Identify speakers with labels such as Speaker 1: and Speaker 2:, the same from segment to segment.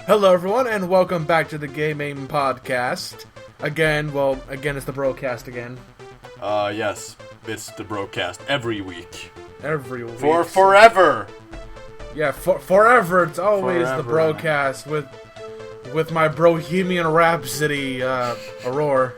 Speaker 1: Hello everyone, and welcome back to the Game Podcast. Again, it's the broadcast again.
Speaker 2: Yes, it's the broadcast every week.
Speaker 1: Every week.
Speaker 2: For forever!
Speaker 1: Yeah, forever, it's always
Speaker 2: Forever.
Speaker 1: the broadcast with my Bohemian Rhapsody, Aurore.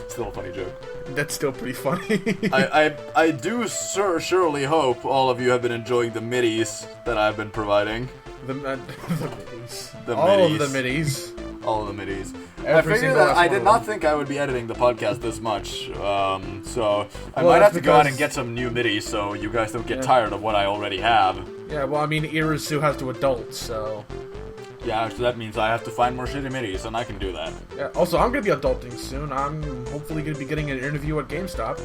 Speaker 2: Still a funny joke.
Speaker 1: That's still pretty funny.
Speaker 2: I do surely hope all of you have been enjoying the middies that I've been providing.
Speaker 1: The middies.
Speaker 2: All
Speaker 1: of the middies.
Speaker 2: All of the middies. I
Speaker 1: Every
Speaker 2: figured
Speaker 1: single
Speaker 2: that
Speaker 1: last
Speaker 2: I
Speaker 1: one
Speaker 2: did
Speaker 1: of
Speaker 2: not
Speaker 1: them.
Speaker 2: think I would be editing the podcast this much, so I
Speaker 1: Well,
Speaker 2: might have
Speaker 1: that's
Speaker 2: to go out and
Speaker 1: because-
Speaker 2: get some new middies so you guys don't get
Speaker 1: Yeah.
Speaker 2: tired of what I already have.
Speaker 1: Yeah, well, I mean, Irisu has to adult, so...
Speaker 2: Yeah, so that means I have to find more shitty middies, and I can do that.
Speaker 1: Yeah, also, I'm gonna be adulting soon. I'm hopefully gonna be getting an interview at GameStop.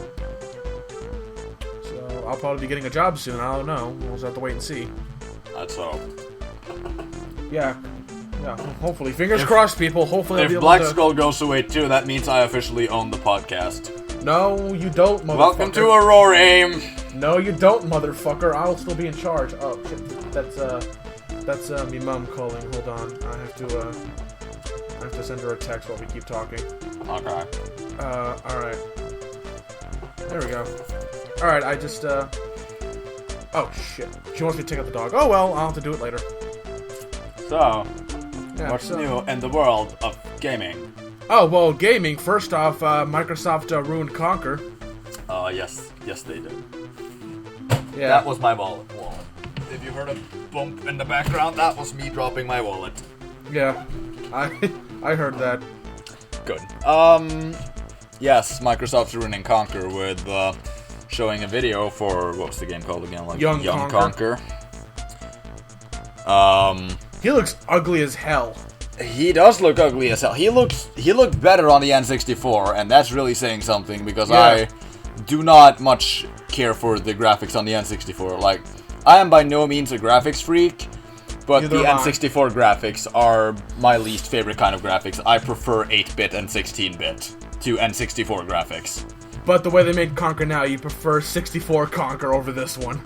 Speaker 1: So, I'll probably be getting a job soon. I don't know. We'll just have to wait and see.
Speaker 2: That's all.
Speaker 1: Yeah, hopefully. Fingers crossed, people. Hopefully I'll
Speaker 2: If
Speaker 1: be able to...
Speaker 2: blackskull goes away too, that means I officially own the podcast.
Speaker 1: No, you don't, motherfucker.
Speaker 2: Welcome to Aurore.
Speaker 1: No, you don't, motherfucker. I'll still be in charge. Oh, shit. That's me mom calling. Hold on. I have to send her a text while we keep talking.
Speaker 2: Okay.
Speaker 1: Alright. There we go. Alright, I just, Oh, shit. She wants me to take out the dog. Oh, well, I'll have to do it later.
Speaker 2: So,
Speaker 1: Yeah,
Speaker 2: what's
Speaker 1: so-
Speaker 2: new in the world of gaming?
Speaker 1: Oh, well, gaming. First off, Microsoft ruined Conquer.
Speaker 2: Yes, they did.
Speaker 1: Yeah.
Speaker 2: That was my wallet. If you heard a bump in the background, that was me dropping my wallet.
Speaker 1: Yeah. I heard that.
Speaker 2: Good. Yes, Microsoft's ruining Conquer with, showing a video for, what's the game called again? Like
Speaker 1: Young
Speaker 2: Conquer.
Speaker 1: He looks ugly as hell.
Speaker 2: He does look ugly as hell. He looked better on the N64, and that's really saying something because
Speaker 1: Yeah.
Speaker 2: I do not much care for the graphics on the N64. Like, I am by no means a graphics freak, but
Speaker 1: Neither
Speaker 2: the
Speaker 1: am I.
Speaker 2: N64 graphics are my least favorite kind of graphics. I prefer 8-bit and 16-bit to N64 graphics.
Speaker 1: But the way they made Conquer now, you prefer 64 Conquer over this one.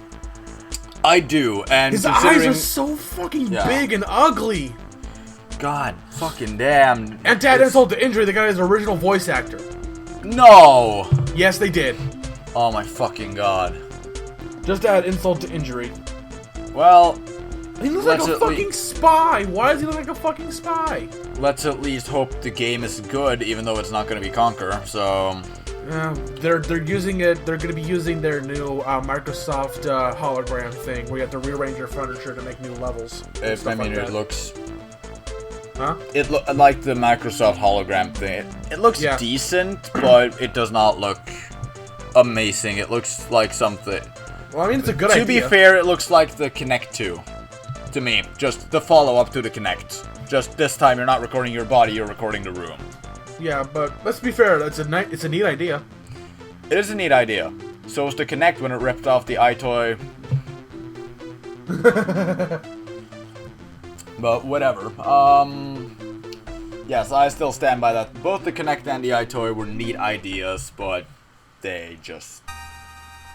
Speaker 2: I do, and
Speaker 1: His eyes
Speaker 2: considering...
Speaker 1: are so fucking
Speaker 2: Yeah.
Speaker 1: big and ugly.
Speaker 2: God fucking damn.
Speaker 1: And to add
Speaker 2: It's-
Speaker 1: insult to injury, they got his original voice actor.
Speaker 2: No!
Speaker 1: Yes, they did.
Speaker 2: Oh my fucking god.
Speaker 1: Just to add insult to injury.
Speaker 2: Well,
Speaker 1: He looks like
Speaker 2: Let's
Speaker 1: a
Speaker 2: at lea-
Speaker 1: fucking spy. Why does he look like a fucking spy?
Speaker 2: let's at least hope the game is good, even though it's not going to be Conquer, so...
Speaker 1: They're using it. They're going to be using their new Microsoft hologram thing, where you have to rearrange your furniture to make new levels. and stuff like
Speaker 2: it
Speaker 1: that.
Speaker 2: looks...
Speaker 1: Huh?
Speaker 2: It like the Microsoft hologram thing. It looks
Speaker 1: Yeah.
Speaker 2: decent, but it does not look amazing. It looks like something...
Speaker 1: Well, I mean, it's a good
Speaker 2: To
Speaker 1: idea.
Speaker 2: be fair, it looks like the Kinect 2. To me. Just the follow-up to the Kinect. Just this time, you're not recording your body, you're recording the room.
Speaker 1: Yeah, but let's be fair. It's a neat idea.
Speaker 2: It is a neat idea. So was the Kinect when it ripped off the iToy. But whatever. Yes, I still stand by that. Both the Kinect and the iToy were neat ideas, but they just...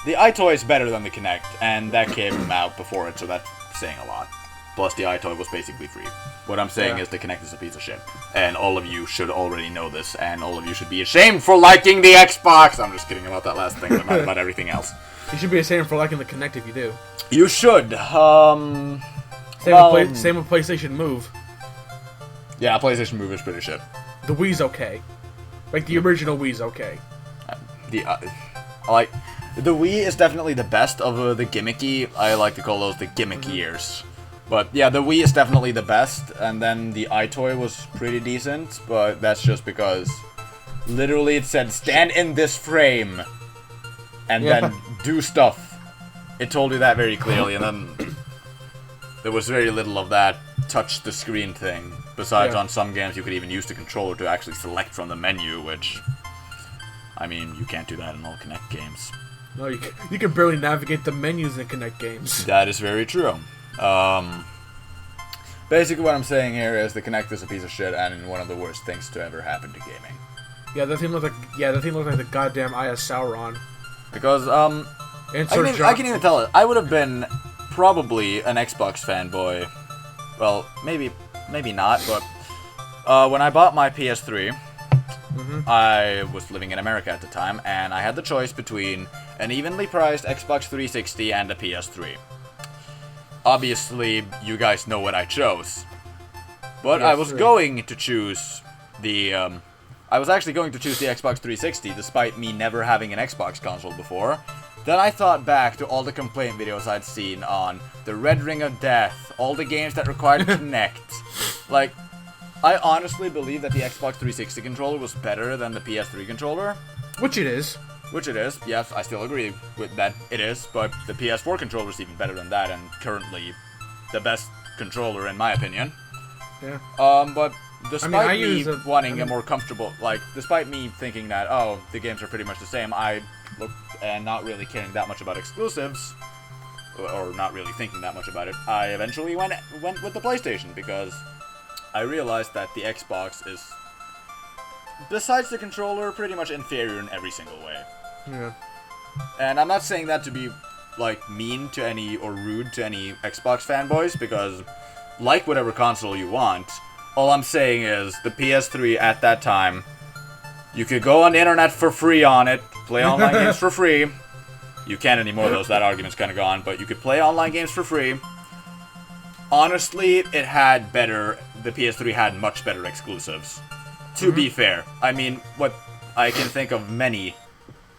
Speaker 2: The iToy is better than the Kinect, and that came out before it, so that's saying a lot. Plus, the iToy was basically free. What I'm saying
Speaker 1: Yeah.
Speaker 2: is the Kinect is a piece of shit. And all of you should already know this, and all of you should be ashamed for liking the Xbox! I'm just kidding about that last thing, but not about everything else.
Speaker 1: You should be ashamed for liking the Kinect if you do.
Speaker 2: You should.
Speaker 1: Same with PlayStation Move.
Speaker 2: Yeah, PlayStation Move is pretty shit.
Speaker 1: The Wii's okay. Like, the original Wii's okay.
Speaker 2: The Wii is definitely the best of the gimmicky. I like to call those the gimmick years. But yeah, the Wii is definitely the best, and then the iToy was pretty decent, but that's just because literally it said, stand in this frame, and then do stuff. It told you that very clearly, and then there was very little of that touch the screen thing. Besides, on some games you could even use the controller to actually select from the menu, which, I mean, you can't do that in all Kinect games.
Speaker 1: No, you can barely navigate the menus in Kinect games.
Speaker 2: That is very true. Basically, what I'm saying here is the Kinect is a piece of shit and one of the worst things to ever happen to gaming.
Speaker 1: Yeah, that thing looked like the goddamn Eye of Sauron.
Speaker 2: Because I can even tell it. I would have been probably an Xbox fanboy. Well, maybe not, but when I bought my PS3, I was living in America at the time, and I had the choice between an evenly priced Xbox 360 and a PS3. Obviously, you guys know what I chose. But I was going to choose the, I was actually going to choose the Xbox 360, despite me never having an Xbox console before. Then I thought back to all the complaint videos I'd seen on the Red Ring of Death, all the games that required Kinect. Like, I honestly believe that the Xbox 360 controller was better than the PS3 controller.
Speaker 1: Which it is.
Speaker 2: Which it is, yes, I still agree with that it is, but the PS4 controller is even better than that, and currently the best controller in my opinion.
Speaker 1: Yeah.
Speaker 2: But despite me wanting a more comfortable, like, despite me thinking that, oh, the games are pretty much the same, I looked and not really caring that much about exclusives, or not really thinking that much about it, I eventually went with the PlayStation, because I realized that the Xbox is, besides the controller, pretty much inferior in every single way.
Speaker 1: Yeah.
Speaker 2: And I'm not saying that to be, like, mean to any, or rude to any Xbox fanboys, because, like whatever console you want, all I'm saying is, the PS3 at that time, you could go on the internet for free on it, play online games for free. You can't anymore, though, so that argument's kind of gone, but you could play online games for free. Honestly, it had better, the PS3 had much better exclusives. To be fair, I mean, what I can think of many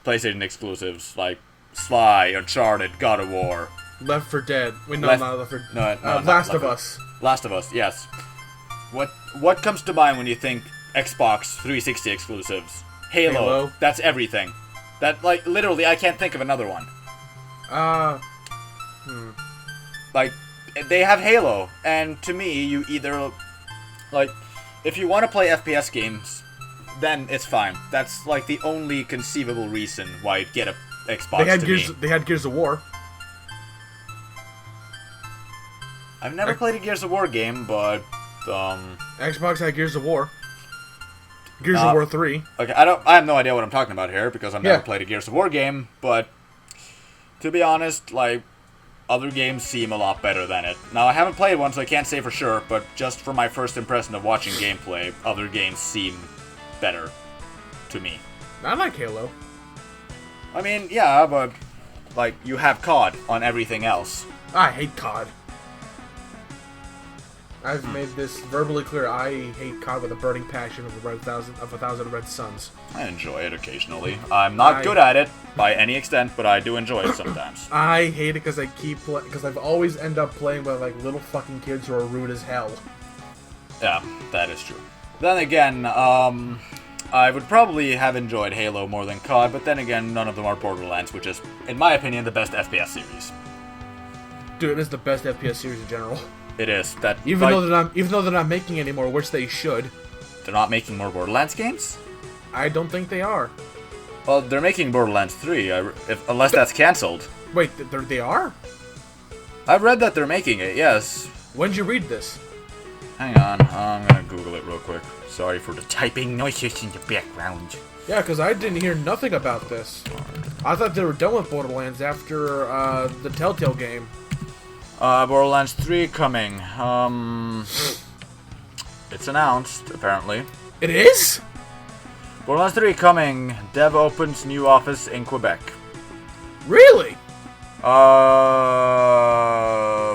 Speaker 2: PlayStation exclusives, like Sly, Uncharted, God of War.
Speaker 1: Left 4 Dead. Wait, no, not Left 4 Dead.
Speaker 2: No,
Speaker 1: Last of Us.
Speaker 2: Last of Us, yes. What comes to mind when you think Xbox 360 exclusives? Halo. That's everything. That, like, literally, I can't think of another one. Like, they have Halo, and to me, you either, like, if you want to play FPS games, then it's fine. That's, like, the only conceivable reason why you'd get a Xbox
Speaker 1: They had Gears of War.
Speaker 2: I've never played a Gears of War game, but,
Speaker 1: Xbox had Gears of War. Gears of War 3.
Speaker 2: Okay, I have no idea what I'm talking about here, because I've never played a Gears of War game, but, to be honest, like, other games seem a lot better than it. Now, I haven't played one, so I can't say for sure, but just from my first impression of watching gameplay, other games seem better to me.
Speaker 1: I like Halo.
Speaker 2: I mean, yeah, but, like, you have COD on everything else.
Speaker 1: I hate COD. I've made this verbally clear. I hate COD with a burning passion of a thousand red suns.
Speaker 2: I enjoy it occasionally. I'm not good at it by any extent, but I do enjoy it sometimes.
Speaker 1: I hate it because I've always end up playing with like little fucking kids who are rude as hell.
Speaker 2: Yeah, that is true. Then again, I would probably have enjoyed Halo more than COD, but then again, none of them are Borderlands, which is, in my opinion, the best FPS series.
Speaker 1: Dude, it is the best FPS series in general.
Speaker 2: It is. That
Speaker 1: even though they're not making anymore, which they should.
Speaker 2: They're not making more Borderlands games?
Speaker 1: I don't think they are.
Speaker 2: Well, they're making Borderlands 3, unless that's cancelled.
Speaker 1: Wait, they are?
Speaker 2: I've read that they're making it, yes.
Speaker 1: When'd you read this?
Speaker 2: Hang on, I'm gonna Google it real quick. Sorry for the typing noises in the background.
Speaker 1: Yeah, because I didn't hear nothing about this. I thought they were done with Borderlands after the Telltale game.
Speaker 2: Borderlands 3 coming. It's announced, apparently.
Speaker 1: It is?
Speaker 2: Borderlands 3 coming. Dev opens new office in Quebec.
Speaker 1: Really?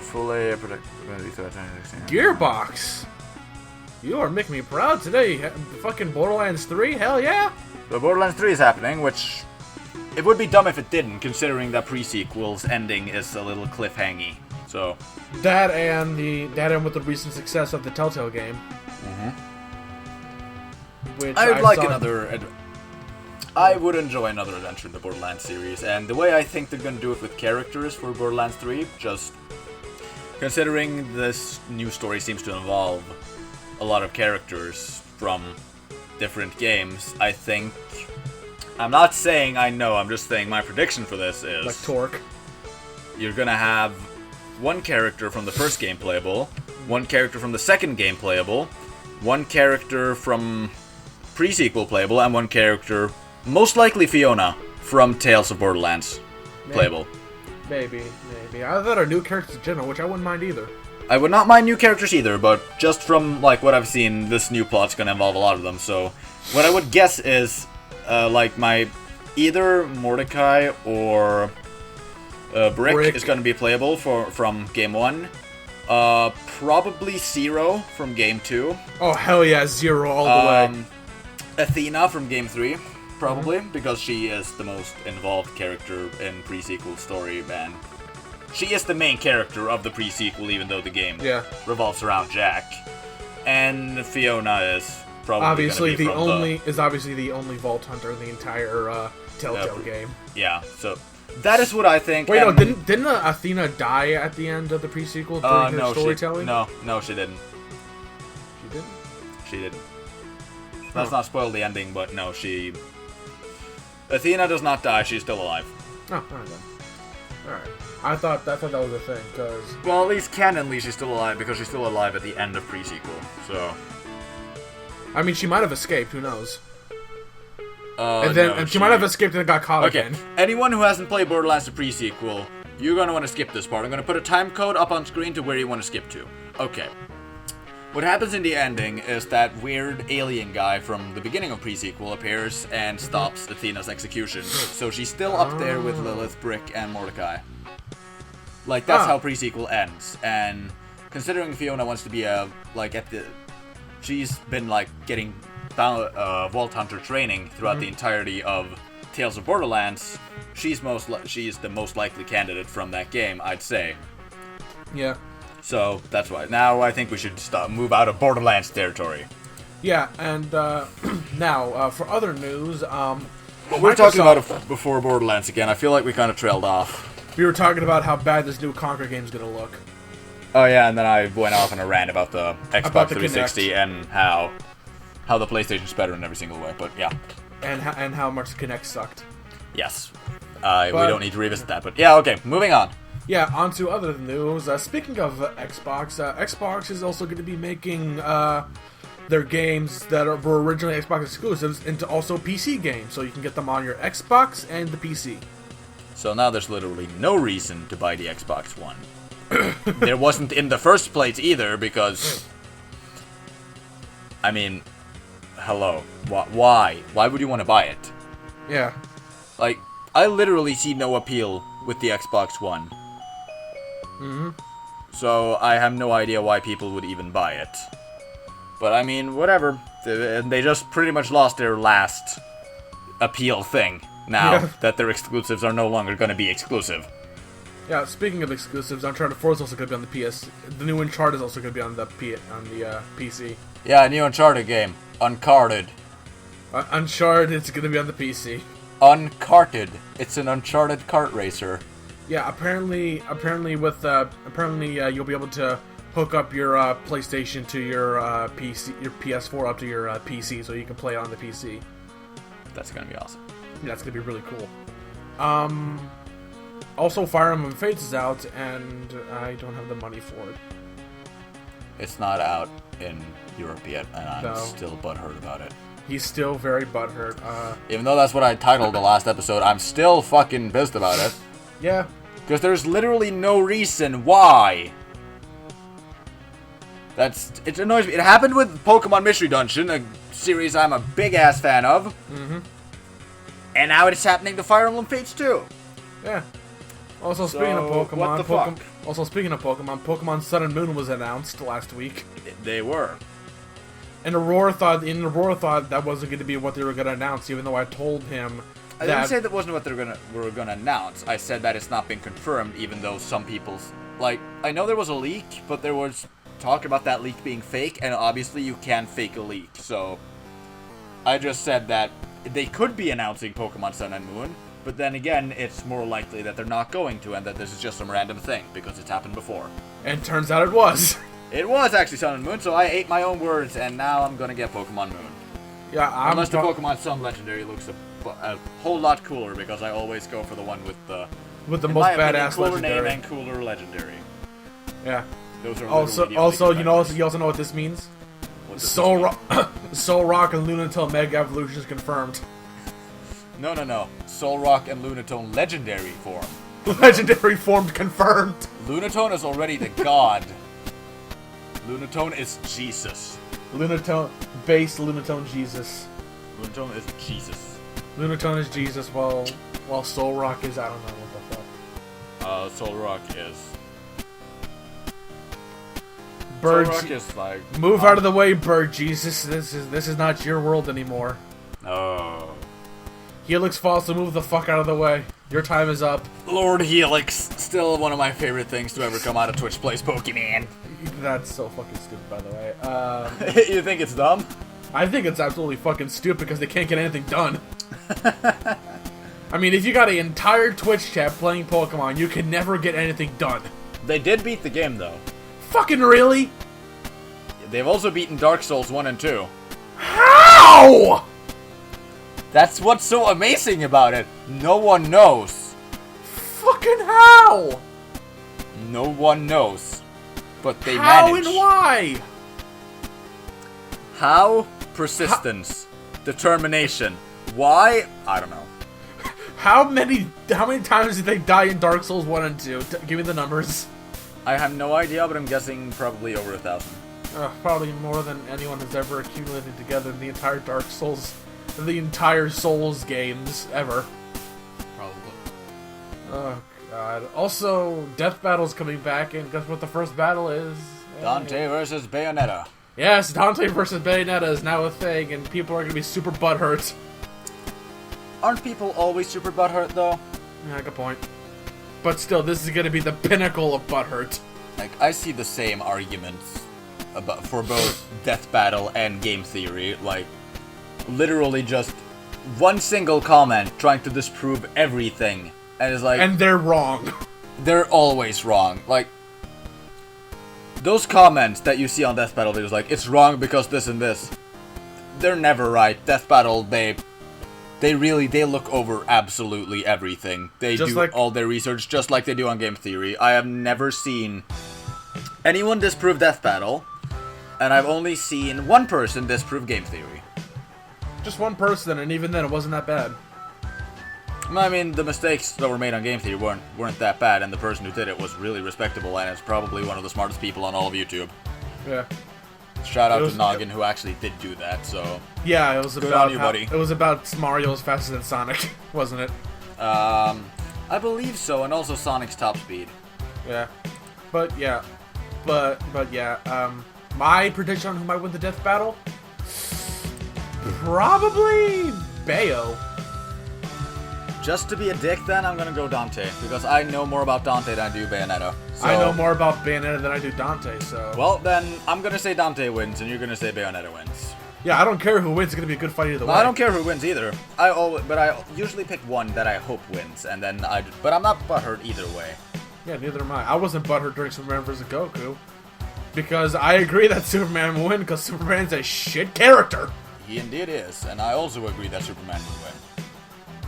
Speaker 2: Fully
Speaker 1: Gearbox. You are making me proud today. Fucking Borderlands 3? Hell yeah!
Speaker 2: So Borderlands 3 is happening, which... It would be dumb if it didn't, considering that pre-sequel's ending is a little cliffhangy. So...
Speaker 1: That and with the recent success of the Telltale game. Which
Speaker 2: I would enjoy another adventure in the Borderlands series, and the way I think they're gonna do it with characters for Borderlands 3, just considering this new story seems to involve a lot of characters from different games, I think... I'm not saying I know, I'm just saying my prediction for this is...
Speaker 1: Like Torque.
Speaker 2: You're gonna have one character from the first game playable, one character from the second game playable, one character from pre-sequel playable, and one character, most likely Fiona, from Tales of Borderlands playable.
Speaker 1: Maybe. I thought our new characters in general, which I wouldn't mind either.
Speaker 2: I would not mind new characters either, but just from like what I've seen, this new plot's gonna involve a lot of them. So, what I would guess is, like my either Mordecai or Brick is gonna be playable from game 1. Probably Zero from game 2.
Speaker 1: Oh hell yeah, Zero all the way.
Speaker 2: Athena from game 3, probably, because she is the most involved character in pre-sequel story, man. She is the main character of the pre-sequel, even though the game revolves around Jack. And Fiona is probably
Speaker 1: obviously
Speaker 2: the only
Speaker 1: Vault Hunter in the entire Telltale game.
Speaker 2: Yeah, so that is what I think.
Speaker 1: Wait, no, didn't Athena die at the end of the pre-sequel during her storytelling?
Speaker 2: No, she didn't.
Speaker 1: She didn't?
Speaker 2: She didn't. Let's not spoil the ending, but no, Athena does not die. She's still alive.
Speaker 1: Oh, alright then. Alright. I thought that was a thing, because...
Speaker 2: Well, at least canonly she's still alive, because she's still alive at the end of pre-sequel, so...
Speaker 1: I mean, she might have escaped, who knows?
Speaker 2: And
Speaker 1: she might have escaped and got caught again.
Speaker 2: Anyone who hasn't played Borderlands the pre-sequel, you're going to want to skip this part. I'm going to put a time code up on screen to where you want to skip to. Okay. What happens in the ending is that weird alien guy from the beginning of pre-sequel appears and stops Athena's execution. So she's still up there with Lilith, Brick, and Mordecai. Like, that's how pre-sequel ends. And considering Fiona wants to be she's been, like, getting Vault Hunter training throughout the entirety of Tales of Borderlands, she's the most likely candidate from that game, I'd say.
Speaker 1: Yeah.
Speaker 2: So, that's why. Now, I think we should move out of Borderlands territory.
Speaker 1: Yeah, and, now, for other news,
Speaker 2: we were talking about it before Borderlands again. I feel like we kind of trailed off.
Speaker 1: We were talking about how bad this new Conquer game's gonna look.
Speaker 2: Oh yeah, and then I went off on a rant about the Xbox 360
Speaker 1: Kinect.
Speaker 2: and how the PlayStation's better in every single way, but yeah.
Speaker 1: And how much the Kinect sucked.
Speaker 2: Yes. We don't need to revisit that, but yeah, okay, moving on.
Speaker 1: Yeah, on to other news. Speaking of Xbox, Xbox is also going to be making their games that were originally Xbox exclusives into also PC games, so you can get them on your Xbox and the PC.
Speaker 2: So now there's literally no reason to buy the Xbox One. There wasn't in the first place either, because... I mean, hello. Why? Why would you want to buy it?
Speaker 1: Yeah.
Speaker 2: Like, I literally see no appeal with the Xbox One. So I have no idea why people would even buy it. But I mean, whatever. They just pretty much lost their last appeal thing. Now that their exclusives are no longer going to be exclusive.
Speaker 1: Yeah, speaking of exclusives, Uncharted 4 is also going to be on the PS. The new Uncharted is also going to be on the PC.
Speaker 2: Yeah, a new Uncharted game. Uncharted.
Speaker 1: Uncharted is going to be on the PC.
Speaker 2: Uncarted. It's an Uncharted kart racer.
Speaker 1: Yeah, apparently you'll be able to hook up your PlayStation to your PC, your PS4 up to your PC, so you can play on the PC.
Speaker 2: That's gonna be awesome.
Speaker 1: Yeah, that's gonna be really cool. Also, Fire Emblem Fates is out, and I don't have the money for it.
Speaker 2: It's not out in Europe yet, and I'm still butthurt about it.
Speaker 1: He's still very butthurt.
Speaker 2: Even though that's what I titled the last episode, I'm still fucking pissed about it.
Speaker 1: Yeah.
Speaker 2: Because there's literally no reason why. It annoys me. It happened with Pokemon Mystery Dungeon, a series I'm a big-ass fan of. And now it's happening to Fire Emblem Fates too.
Speaker 1: Yeah. Also, speaking of Pokemon,
Speaker 2: what the fuck?
Speaker 1: Pokemon Sun and Moon was announced last week.
Speaker 2: They were.
Speaker 1: And Aurore thought that wasn't going to be what they were going to announce, even though I told him
Speaker 2: I didn't say that wasn't what they were gonna announce. I said that it's not been confirmed, even though some people's... Like, I know there was a leak, but there was talk about that leak being fake, and obviously you can't fake a leak, so... I just said that they could be announcing Pokemon Sun and Moon, but then again, it's more likely that they're not going to, and that this is just some random thing, because it's happened before.
Speaker 1: And turns out it was.
Speaker 2: It was actually Sun and Moon, so I ate my own words, and now I'm gonna get Pokemon Moon.
Speaker 1: Yeah,
Speaker 2: unless the Pokemon Sun Legendary looks a whole lot cooler, because I always go for the one with the
Speaker 1: most badass
Speaker 2: cooler
Speaker 1: legendary
Speaker 2: name and cooler legendary.
Speaker 1: Yeah.
Speaker 2: Those are
Speaker 1: Also,
Speaker 2: literally the only
Speaker 1: also,
Speaker 2: competitors.
Speaker 1: you also know what this means?
Speaker 2: What does this
Speaker 1: Soul
Speaker 2: mean?
Speaker 1: Rock, Soul Rock and Lunatone Mega Evolution is confirmed.
Speaker 2: No. Soul Rock and Lunatone legendary form.
Speaker 1: Legendary formed confirmed.
Speaker 2: Lunatone is already the god. Lunatone is Jesus.
Speaker 1: Lunatone, base Lunatone Jesus.
Speaker 2: Lunatone is Jesus.
Speaker 1: Lunatone is Jesus, while Soul Rock is, I don't know what the fuck.
Speaker 2: Soul Rock is...
Speaker 1: Bird,
Speaker 2: Soul Rock is like...
Speaker 1: move out of the way, Bird Jesus. This is not your world anymore.
Speaker 2: Oh.
Speaker 1: Helix falls to move the fuck out of the way. Your time is up.
Speaker 2: Lord Helix, still one of my favorite things to ever come out of Twitch Plays Pokemon.
Speaker 1: That's so fucking stupid, by the way.
Speaker 2: You think it's dumb?
Speaker 1: I think it's absolutely fucking stupid because they can't get anything done. I mean, if you got an entire Twitch chat playing Pokemon, you can never get anything done.
Speaker 2: They did beat the game, though.
Speaker 1: Fucking really?
Speaker 2: They've also beaten Dark Souls 1 and 2.
Speaker 1: How?
Speaker 2: That's what's so amazing about it. No one knows.
Speaker 1: Fucking how?
Speaker 2: No one knows. But they
Speaker 1: How
Speaker 2: manage.
Speaker 1: and why?
Speaker 2: How? Persistence. Determination. Why? I don't know.
Speaker 1: How many times did they die in Dark Souls 1 and 2? Give me the numbers.
Speaker 2: I have no idea, but I'm guessing probably over 1,000.
Speaker 1: Probably more than anyone has ever accumulated together in the entire Dark Souls, the entire Souls games ever.
Speaker 2: Probably.
Speaker 1: Oh god. Also, Death Battle's coming back, and guess what the first battle is?
Speaker 2: Dante versus Bayonetta.
Speaker 1: Yes, Dante versus Bayonetta is now a thing, and people are gonna be super butthurt.
Speaker 2: Aren't people always super butthurt, though?
Speaker 1: Yeah, good point. But still, this is gonna be the pinnacle of butthurt.
Speaker 2: Like, I see the same arguments for both Death Battle and game theory. Like, literally just one single comment trying to disprove everything. And it's like...
Speaker 1: And they're wrong.
Speaker 2: They're always wrong. Like, those comments that you see on Death Battle, they're just like, it's wrong because this and this. They're never right. Death Battle, they look over absolutely everything. They just do all their research just like they do on game theory. I have never seen anyone disprove Death Battle, and I've only seen one person disprove game theory.
Speaker 1: Just one person, and even then it wasn't that bad.
Speaker 2: I mean, the mistakes that were made on game theory weren't that bad, and the person who did it was really respectable, and is probably one of the smartest people on all of YouTube.
Speaker 1: Yeah.
Speaker 2: Shout out to Noggin, who actually did do that, so...
Speaker 1: Yeah, it was
Speaker 2: Good
Speaker 1: about
Speaker 2: on you, buddy.
Speaker 1: It was about Mario's faster than Sonic, wasn't it?
Speaker 2: I believe so, and also Sonic's top speed.
Speaker 1: Yeah. But yeah. My prediction on who might win the Death Battle? Probably Bayo.
Speaker 2: Just to be a dick, then, I'm gonna go Dante, because I know more about Dante than I do Bayonetta. So...
Speaker 1: I know more about Bayonetta than I do Dante, so...
Speaker 2: Well, then, I'm gonna say Dante wins, and you're gonna say Bayonetta wins.
Speaker 1: Yeah, I don't care who wins, it's gonna be a good fight either way.
Speaker 2: I don't care who wins either. But I usually pick one that I hope wins, and then but I'm not butthurt either way.
Speaker 1: Yeah, neither am I. I wasn't butthurt during Superman vs. Goku. Because I agree that Superman will win, because Superman's a shit character.
Speaker 2: He indeed is, and I also agree that Superman will win.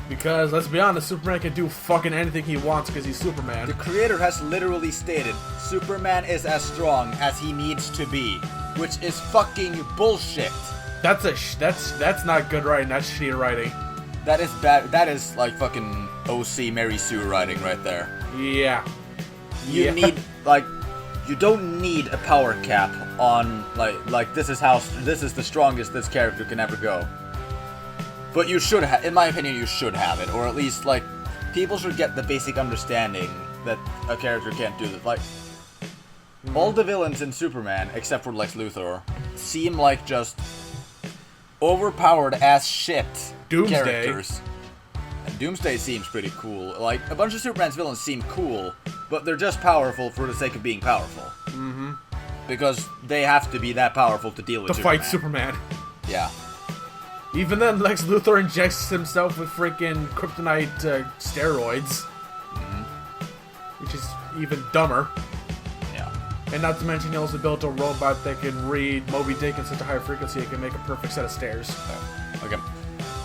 Speaker 1: Because, let's be honest, Superman can do fucking anything he wants because he's Superman.
Speaker 2: The creator has literally stated, Superman is as strong as he needs to be, which is fucking bullshit.
Speaker 1: That's not good writing, that's shitty writing.
Speaker 2: That is bad, that is like fucking OC Mary Sue writing right there.
Speaker 1: Yeah.
Speaker 2: You need, like, you don't need a power cap on, like this is the strongest this character can ever go. But you should have, in my opinion, you should have it, or at least, like, people should get the basic understanding that a character can't do this. Like, all the villains in Superman, except for Lex Luthor, seem like just overpowered as shit
Speaker 1: Doomsday.
Speaker 2: characters. And Doomsday seems pretty cool. Like, a bunch of Superman's villains seem cool, but they're just powerful for the sake of being powerful.
Speaker 1: Mm-hmm.
Speaker 2: Because they have to be that powerful to deal with
Speaker 1: To fight Superman.
Speaker 2: Yeah.
Speaker 1: Even then, Lex Luthor injects himself with freaking kryptonite steroids. Mm-hmm. Which is even dumber.
Speaker 2: Yeah.
Speaker 1: And not to mention, he also built a robot that can read Moby Dick in such a high frequency it can make a perfect set of stairs.
Speaker 2: Okay.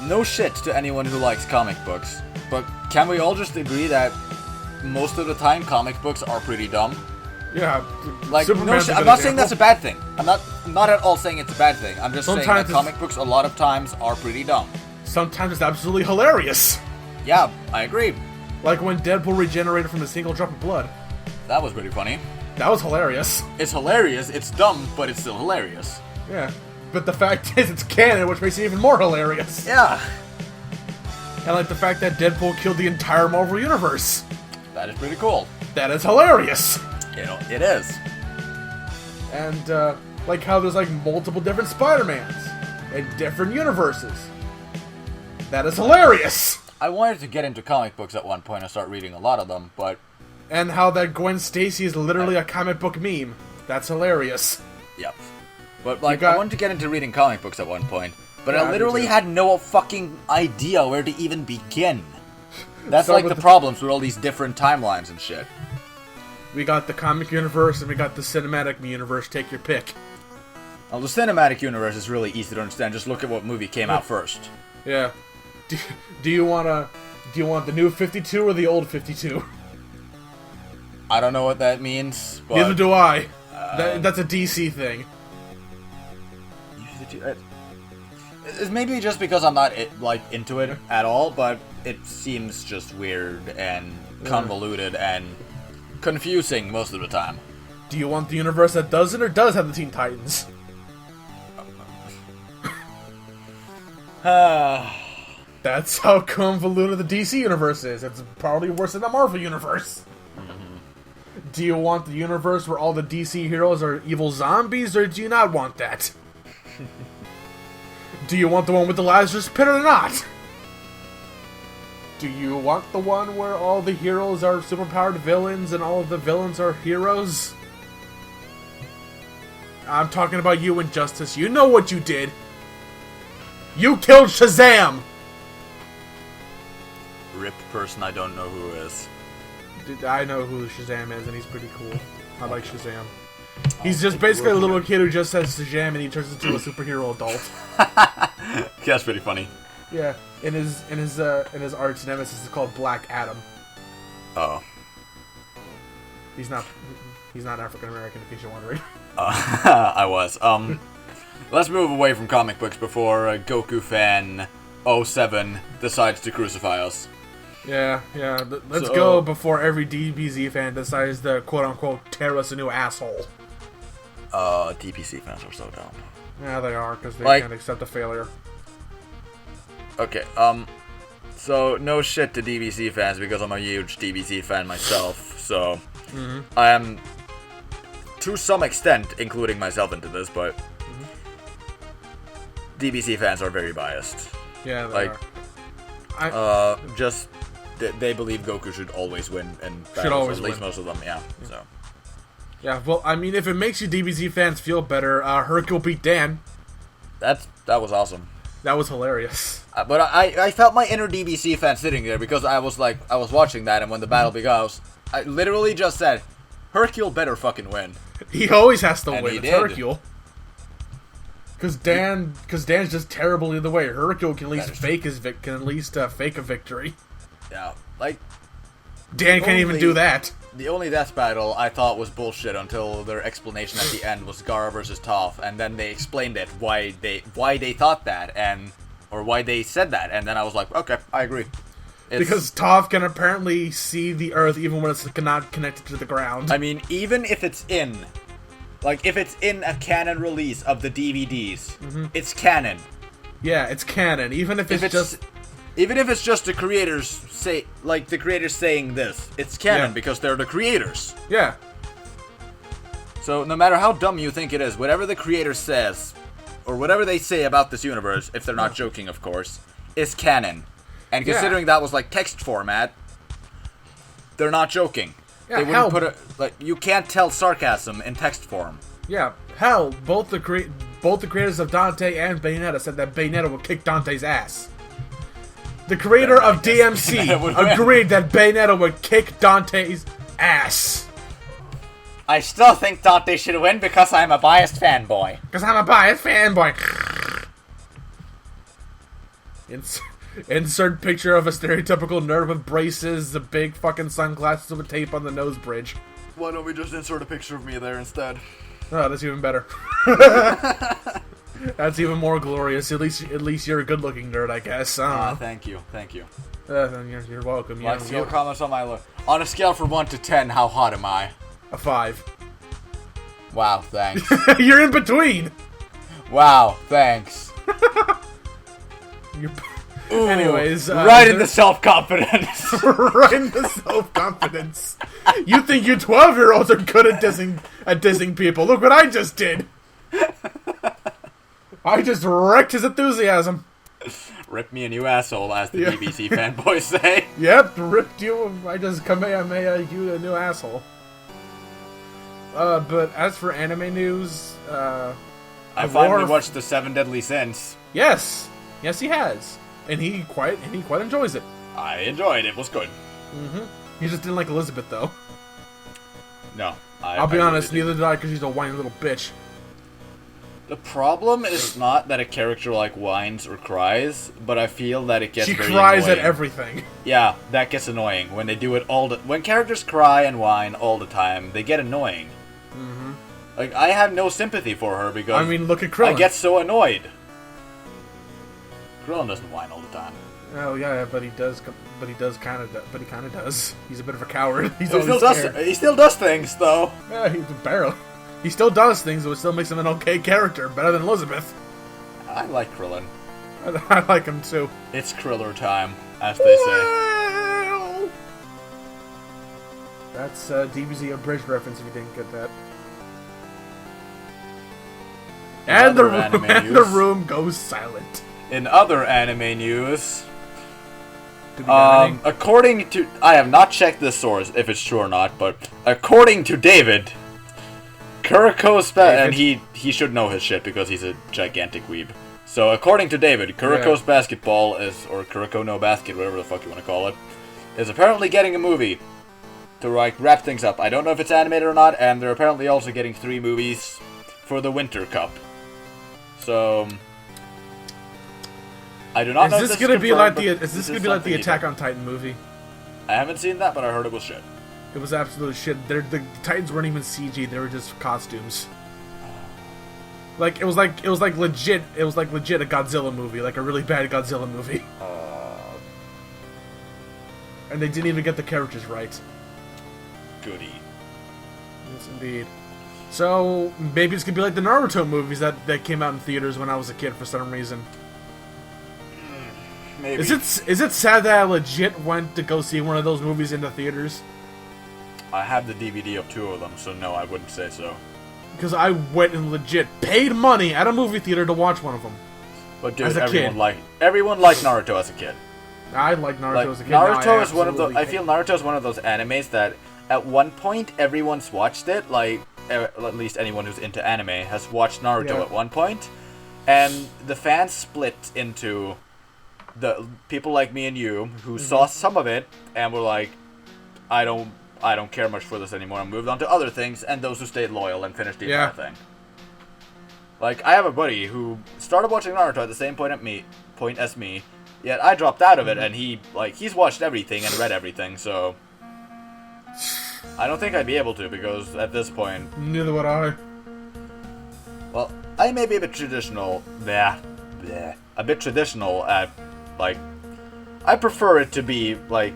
Speaker 2: No shit to anyone who likes comic books, but can we all just agree that most of the time comic books are pretty dumb?
Speaker 1: Yeah.
Speaker 2: Like,
Speaker 1: Superman's
Speaker 2: I'm not saying that's a bad thing. I'm not at all saying it's a bad thing. I'm just saying that
Speaker 1: Sometimes
Speaker 2: comic books a lot of times are pretty dumb.
Speaker 1: Sometimes it's absolutely hilarious.
Speaker 2: Yeah, I agree.
Speaker 1: Like when Deadpool regenerated from a single drop of blood.
Speaker 2: That was pretty funny.
Speaker 1: That was hilarious.
Speaker 2: It's hilarious, it's dumb, but it's still hilarious.
Speaker 1: Yeah. But the fact is, it's canon, which makes it even more hilarious.
Speaker 2: Yeah.
Speaker 1: And like the fact that Deadpool killed the entire Marvel Universe.
Speaker 2: That is pretty cool.
Speaker 1: That is hilarious.
Speaker 2: It is.
Speaker 1: And like how there's like multiple different Spider-Mans in different universes. That is hilarious.
Speaker 2: I wanted to get into comic books at one point and start reading a lot of them, but...
Speaker 1: And how that Gwen Stacy is literally a comic book meme. That's hilarious.
Speaker 2: Yep. But, like, I wanted to get into reading comic books at one point, but
Speaker 1: Yeah,
Speaker 2: I literally had no fucking idea where to even begin. That's
Speaker 1: Start
Speaker 2: like
Speaker 1: with
Speaker 2: the problems with all these different timelines and shit.
Speaker 1: We got the comic universe and we got the cinematic universe. Take your pick.
Speaker 2: Well, the cinematic universe is really easy to understand. Just look at what movie came out first.
Speaker 1: Yeah. Do you want the new 52 or the old 52?
Speaker 2: I don't know what that means, but...
Speaker 1: Neither do I. That's a DC thing.
Speaker 2: It's maybe just because I'm not into it at all, but it seems just weird and convoluted and confusing most of the time.
Speaker 1: Do you want the universe that doesn't or does have the Teen Titans? That's how convoluted the DC universe is. It's probably worse than the Marvel universe. Do you want the universe where all the DC heroes are evil zombies, or do you not want that? Do you want the one with the Lazarus Pit or not? Do you want the one where all the heroes are superpowered villains and all of the villains are heroes? I'm talking about you, Injustice. You know what you did. You killed Shazam!
Speaker 2: Rip person I don't know who is.
Speaker 1: Dude, I know who Shazam is, and he's pretty cool. I like Shazam. He's just basically a little kid who just says Shazam and he turns into a superhero adult.
Speaker 2: That's pretty funny.
Speaker 1: Yeah, in his arch nemesis is called Black Adam.
Speaker 2: Oh.
Speaker 1: He's not African American, in case you're wondering.
Speaker 2: I was. Let's move away from comic books before Goku fan 07 decides to crucify us.
Speaker 1: Yeah. Let's go before every DBZ fan decides to quote-unquote tear us a new asshole.
Speaker 2: DBZ fans are so dumb.
Speaker 1: Yeah, they are, because they can't accept a failure.
Speaker 2: Okay, so no shit to DBZ fans because I'm a huge DBZ fan myself, so I am, to some extent, including myself into this, but DBZ fans are very biased.
Speaker 1: Yeah, they are.
Speaker 2: Just they believe Goku should always win and
Speaker 1: should always
Speaker 2: at least
Speaker 1: win.
Speaker 2: most of them, yeah. So.
Speaker 1: Yeah, well, I mean, if it makes you DBZ fans feel better, Hercule beat Dan.
Speaker 2: That was awesome.
Speaker 1: That was hilarious.
Speaker 2: But I felt my inner DBC fan sitting there because I was watching that, and when the battle began, I literally just said, Hercule better fucking win.
Speaker 1: He always has to win.
Speaker 2: He
Speaker 1: It's
Speaker 2: did.
Speaker 1: Hercule. Because Dan's just terrible either way. Hercule can at least fake a victory.
Speaker 2: Yeah, like
Speaker 1: Dan can't even do that.
Speaker 2: The only death battle I thought was bullshit until their explanation at the end was Gaara versus Toph, and then they explained it why they thought that or why they said that, and then I was like, okay, I agree.
Speaker 1: Because Toph can apparently see the Earth even when it's not connected to the ground.
Speaker 2: I mean, even if it's in a canon release of the DVDs, it's canon.
Speaker 1: Yeah, it's canon. Even if it's
Speaker 2: just the creators saying this, it's canon because they're the creators.
Speaker 1: Yeah.
Speaker 2: So no matter how dumb you think it is, whatever the creator says, or whatever they say about this universe, if they're not joking, of course, is canon. And considering that was like text format, they're not joking.
Speaker 1: Yeah,
Speaker 2: they wouldn't put you can't tell sarcasm in text form.
Speaker 1: Yeah, hell, both the creators of Dante and Bayonetta said that Bayonetta would kick Dante's ass. The creator of DMC agreed that Bayonetta would kick Dante's ass.
Speaker 2: I still think Dante should win because I'm a biased fanboy.
Speaker 1: Insert picture of a stereotypical nerd with braces, the big fucking sunglasses with tape on the nose bridge.
Speaker 2: Why don't we just insert a picture of me there instead?
Speaker 1: Oh, that's even better. That's even more glorious. At least you're a good-looking nerd, I guess.
Speaker 2: Thank you.
Speaker 1: You're welcome.
Speaker 2: Like, your comments on my look. On a scale from 1 to 10, how hot am I?
Speaker 1: A 5.
Speaker 2: Wow, thanks.
Speaker 1: You're in between.
Speaker 2: Wow, thanks. Ooh,
Speaker 1: anyways,
Speaker 2: right in the self-confidence.
Speaker 1: Right in the self-confidence. You think you 12-year-olds are good at dissing people? Look what I just did. I just wrecked his enthusiasm.
Speaker 2: Rip me a new asshole, as the BBC fanboys say.
Speaker 1: Yep, ripped you. I just kamehameha you a new asshole. But as for anime news,
Speaker 2: I finally watched the 7 Deadly Sins.
Speaker 1: Yes, he has, and he quite enjoys it.
Speaker 2: I enjoyed it. It was good.
Speaker 1: He just didn't like Elizabeth though.
Speaker 2: No,
Speaker 1: I'll be honest. Neither did I, because she's a whiny little bitch. The
Speaker 2: problem is not that a character like whines or cries, but I feel that it gets very
Speaker 1: cries
Speaker 2: annoying.
Speaker 1: at everything.
Speaker 2: Yeah, that gets annoying when they do it when characters cry and whine all the time, they get annoying. Like, I have no sympathy for her because
Speaker 1: I mean, look at Krillin.
Speaker 2: I get so annoyed. Krillin doesn't whine all the time.
Speaker 1: Oh yeah, but he kind of does. He's a bit of a coward. He
Speaker 2: still does things though.
Speaker 1: Yeah, barely. He still does things, so it still makes him an okay character. Better than Elizabeth.
Speaker 2: I like Krillin.
Speaker 1: I like him too.
Speaker 2: It's Kriller time, as they say.
Speaker 1: That's DBZ abridged reference if you didn't get that. And the room goes silent.
Speaker 2: In other anime news, according to... I have not checked this source, if it's true or not, but according to David... Kuroko's... And he should know his shit because he's a gigantic weeb. So, according to David, Kuroko's basketball is... Or Kuroko no Basket, whatever the fuck you want to call it. Is apparently getting a movie. To, like, wrap things up. I don't know if it's animated or not, and they're apparently also getting 3 movies for the Winter Cup. So... I do not know if this is
Speaker 1: gonna be like the
Speaker 2: the
Speaker 1: Attack on Titan movie?
Speaker 2: I haven't seen that, but I heard it was shit.
Speaker 1: It was absolute shit. The Titans weren't even CG; they were just costumes. Like it was like legit a Godzilla movie, like a really bad Godzilla movie. And they didn't even get the characters right.
Speaker 2: Goody.
Speaker 1: Yes, indeed. So maybe it's gonna be like the Naruto movies that came out in theaters when I was a kid for some reason.
Speaker 2: Maybe.
Speaker 1: Is it sad that I legit went to go see one of those movies in the theaters?
Speaker 2: I have the DVD of 2 of them, so no, I wouldn't say so.
Speaker 1: Because I went and legit paid money at a movie theater to watch one of them.
Speaker 2: But dude, everyone liked Naruto as a kid.
Speaker 1: I liked Naruto as a kid.
Speaker 2: Naruto is one of those. I feel Naruto is one of those animes that at one point everyone's watched it. Like at least anyone who's into anime has watched Naruto at one point, and the fans split into the people like me and you who saw some of it and were like, I don't care much for this anymore, and moved on to other things, and those who stayed loyal and finished the entire thing. Like, I have a buddy who started watching Naruto at the same point as me, yet I dropped out of it, and he's watched everything and read everything, so I don't think I'd be able to, because at this point...
Speaker 1: Neither would I.
Speaker 2: Well, I may be a bit traditional, a bit traditional at, like, I prefer it to be, like,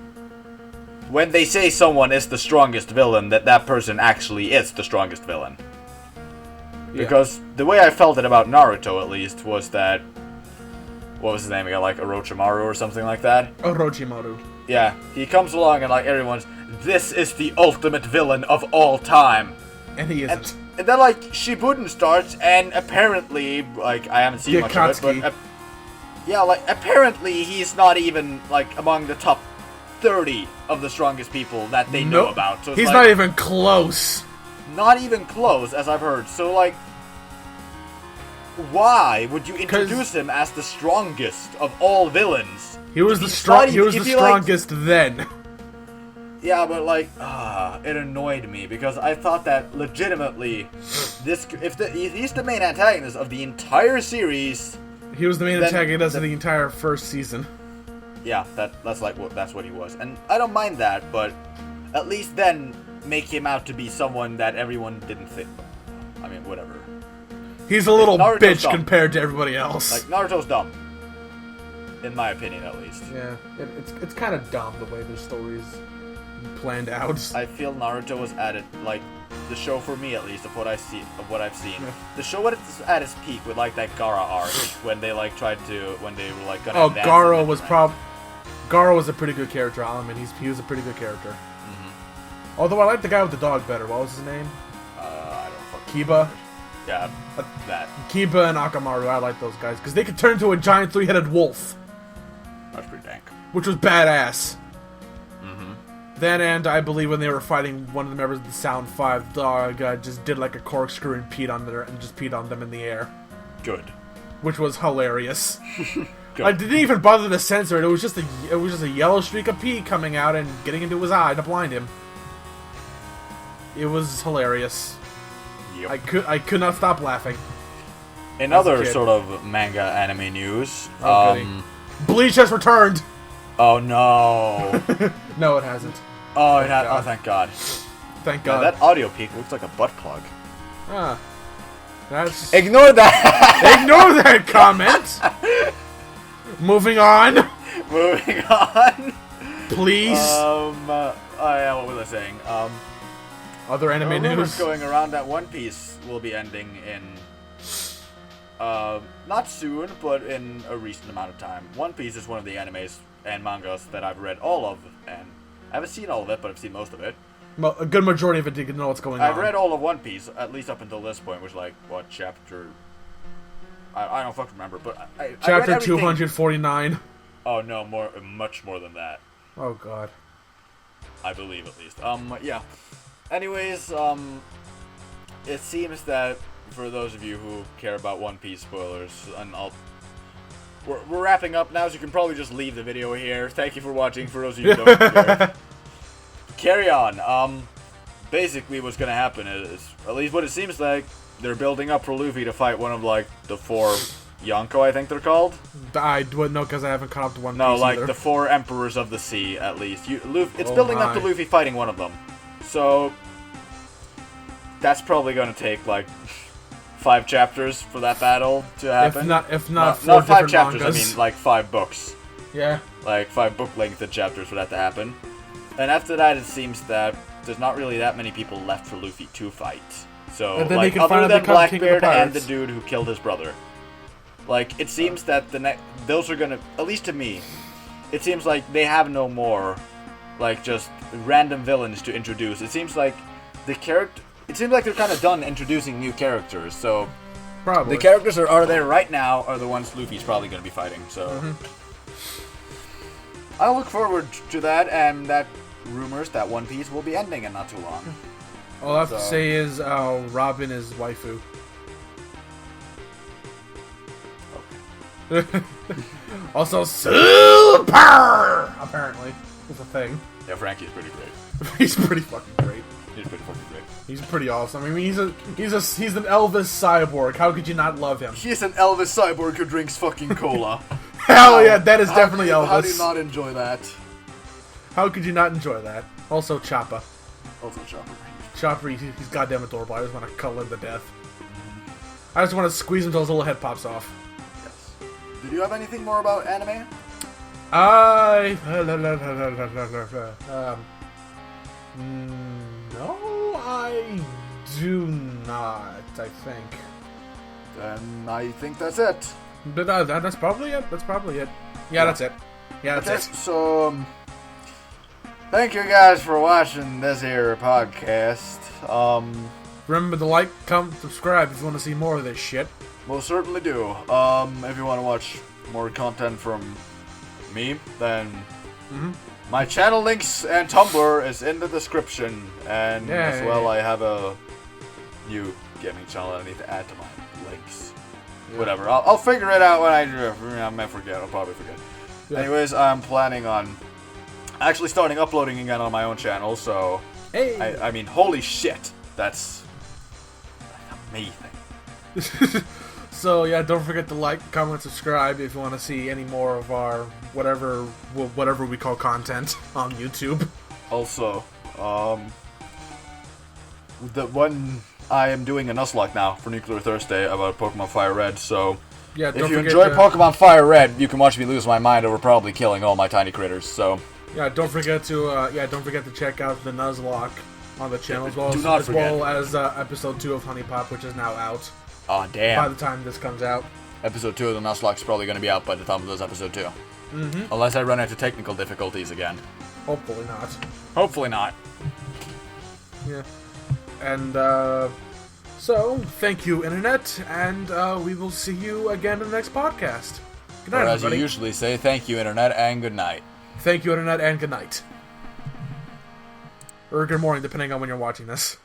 Speaker 2: when they say someone is the strongest villain, that person actually is the strongest villain. Yeah. Because the way I felt it about Naruto, at least, was that... What was his name again? Like, Orochimaru or something like that?
Speaker 1: Orochimaru.
Speaker 2: Yeah, he comes along and, like, everyone's... This is the ultimate villain of all time.
Speaker 1: And he isn't.
Speaker 2: And then, like, Shippuden starts, and apparently, like, I haven't seen much of it, but... yeah, like, apparently he's not even, like, among the top 30 of the strongest people that they know about. So
Speaker 1: he's not even close.
Speaker 2: Not even close, as I've heard. So, like, why would you introduce him as the strongest of all villains?
Speaker 1: He was the strongest then.
Speaker 2: Yeah, but like, it annoyed me because I thought that legitimately, he's the main antagonist of the entire series.
Speaker 1: He was the main antagonist of the entire first season.
Speaker 2: Yeah, that's what he was, and I don't mind that, but at least then make him out to be someone that everyone didn't think. I mean, whatever.
Speaker 1: He's a little
Speaker 2: Naruto's
Speaker 1: bitch
Speaker 2: dumb.
Speaker 1: compared to everybody else.
Speaker 2: Like, Naruto's dumb. In my opinion, at least.
Speaker 1: Yeah, it's kind of dumb the way their stories planned out.
Speaker 2: I feel Naruto was at it, like, the show for me at least, of what I've seen.
Speaker 1: Yeah.
Speaker 2: The show was at its peak with, like, that Gaara arc, when they, like, when they were, like, gonna
Speaker 1: Oh,
Speaker 2: advance
Speaker 1: Garo
Speaker 2: in
Speaker 1: was
Speaker 2: rank.
Speaker 1: Garo was a pretty good character. I mean, he was a pretty good character. Although I like the guy with the dog better. What was his name?
Speaker 2: I don't fucking
Speaker 1: Kiba.
Speaker 2: Yeah, that.
Speaker 1: Kiba and Akamaru. I like those guys because they could turn into a giant three-headed wolf,
Speaker 2: That's pretty dank.
Speaker 1: which was badass. Then, and I believe when they were fighting one of the members of the Sound 5, the dog just did like a corkscrew and peed on them in the air,
Speaker 2: Good.
Speaker 1: which was hilarious.
Speaker 2: Good.
Speaker 1: I didn't even bother to censor it. It was just a yellow streak of pee coming out and getting into his eye to blind him. It was hilarious.
Speaker 2: Yep.
Speaker 1: I could not stop laughing.
Speaker 2: In
Speaker 1: as a
Speaker 2: other
Speaker 1: kid.
Speaker 2: sort of manga anime news,
Speaker 1: Oh, goody. Bleach has returned.
Speaker 2: oh no.
Speaker 1: No, it hasn't.
Speaker 2: Oh, it had.
Speaker 1: God.
Speaker 2: Oh, thank God.
Speaker 1: Thank
Speaker 2: Yeah,
Speaker 1: God.
Speaker 2: that audio peak looks like a butt plug.
Speaker 1: That's
Speaker 2: Ignore that.
Speaker 1: ignore that comment. Moving on,
Speaker 2: Moving on.
Speaker 1: please.
Speaker 2: Oh yeah, what was I saying?
Speaker 1: Other anime
Speaker 2: Rumors
Speaker 1: news.
Speaker 2: going around that One Piece will be ending in, not soon, but in a recent amount of time. One Piece is one of the animes and mangas that I've read all of, and I haven't seen all of it, but I've seen most of it.
Speaker 1: Well, a good majority of it didn't know what's going on.
Speaker 2: I've read all of One Piece, at least up until this point, which, like, what, chapter... I don't fucking remember, but I read
Speaker 1: Chapter
Speaker 2: everything.
Speaker 1: 249.
Speaker 2: Oh, no, much more than that.
Speaker 1: Oh God.
Speaker 2: I believe, at least. Yeah. Anyways, it seems that for those of you who care about One Piece spoilers, and we're wrapping up now, so you can probably just leave the video here. Thank you for watching. For those of you who don't care, carry on. Basically, what's gonna happen is, at least what it seems like, they're building up for Luffy to fight one of, like, the 4 Yonko, I think they're called.
Speaker 1: I wouldn't know because I haven't caught up to One Piece
Speaker 2: No, like
Speaker 1: either.
Speaker 2: the 4 Emperors of the Sea, at least. It's
Speaker 1: Oh
Speaker 2: building up to
Speaker 1: my.
Speaker 2: Luffy fighting one of them. So, that's probably going to take, like, 5 chapters for that battle to happen.
Speaker 1: If not,
Speaker 2: Not 5
Speaker 1: different
Speaker 2: chapters,
Speaker 1: mangas.
Speaker 2: I mean, like, 5 books.
Speaker 1: Yeah.
Speaker 2: Like, 5 book-length chapters for that to happen. And after that, it seems that there's not really that many people left for Luffy to fight. So,
Speaker 1: And then
Speaker 2: like,
Speaker 1: they can
Speaker 2: other
Speaker 1: finally
Speaker 2: than
Speaker 1: become king of the
Speaker 2: Blackbeard and the
Speaker 1: pirates.
Speaker 2: dude who killed his brother. Like, it seems that those are gonna, at least to me, it seems like they have no more, like, just random villains to introduce. It seems like it seems like they're kind of done introducing new characters, so
Speaker 1: Probably.
Speaker 2: the characters that are there right now are the ones Luffy's probably gonna be fighting, so I'll look forward to that, and that rumors that One Piece will be ending in not too long.
Speaker 1: All I have to
Speaker 2: So-
Speaker 1: say is Robin is waifu. Also, super apparently is a thing.
Speaker 2: Yeah, Frankie's pretty great.
Speaker 1: He's pretty fucking great.
Speaker 2: He's pretty fucking great.
Speaker 1: He's pretty awesome. I mean, he's an Elvis cyborg. How could you not love him?
Speaker 2: He's an Elvis cyborg who drinks fucking cola.
Speaker 1: Hell yeah, that is definitely Elvis.
Speaker 2: How do you not enjoy that?
Speaker 1: How could you not enjoy that? Also, Choppa.
Speaker 2: Also, Chopper.
Speaker 1: Chopper, he's goddamn adorable. I just want to cuddle him to death. I just want to squeeze him until his little head pops off.
Speaker 2: Yes. Did you have anything more about anime?
Speaker 1: No, I do not. I think,
Speaker 2: Then I think that's it.
Speaker 1: but that's probably it. That's probably it. Yeah, that's it. Yeah, that's it.
Speaker 2: So, thank you guys for watching this here podcast.
Speaker 1: Remember to like, comment, subscribe if you want to see more of this shit.
Speaker 2: Most certainly do. If you want to watch more content from me, then my channel links and Tumblr is in the description, and as well I have a new gaming channel I need to add to my links. Whatever, I'll figure it out when I do. I may forget. I'll probably forget.
Speaker 1: Yeah.
Speaker 2: Anyways, I'm planning on actually starting uploading again on my own channel. So,
Speaker 1: Hey.
Speaker 2: I mean, holy shit, that's amazing.
Speaker 1: So yeah, don't forget to like, comment, subscribe if you want to see any more of our whatever we call content on YouTube.
Speaker 2: Also, when I am doing a Nuzlocke now for Nuclear Thursday about Pokemon Fire Red, so
Speaker 1: Yeah,
Speaker 2: if
Speaker 1: don't
Speaker 2: you
Speaker 1: forget
Speaker 2: enjoy
Speaker 1: to,
Speaker 2: Pokemon Fire Red, you can watch me lose my mind over probably killing all my tiny critters, so...
Speaker 1: Yeah, don't forget to check out the Nuzlocke on the channel as well
Speaker 2: Do not
Speaker 1: as,
Speaker 2: forget.
Speaker 1: well as episode 2 of Honey Pop, which is now out
Speaker 2: Aw, damn.
Speaker 1: by the time this comes out.
Speaker 2: Episode 2 of the Nuzlocke is probably going to be out by the time of this episode 2.
Speaker 1: Mm-hmm.
Speaker 2: Unless I run into technical difficulties again.
Speaker 1: Hopefully not.
Speaker 2: Hopefully not.
Speaker 1: Yeah. And, so, thank you, Internet, and, we will see you again in the next podcast. Good night,
Speaker 2: Or as
Speaker 1: everybody.
Speaker 2: you usually say, thank you, Internet, and good night.
Speaker 1: Thank you, Internet, and good night. Or good morning, depending on when you're watching this.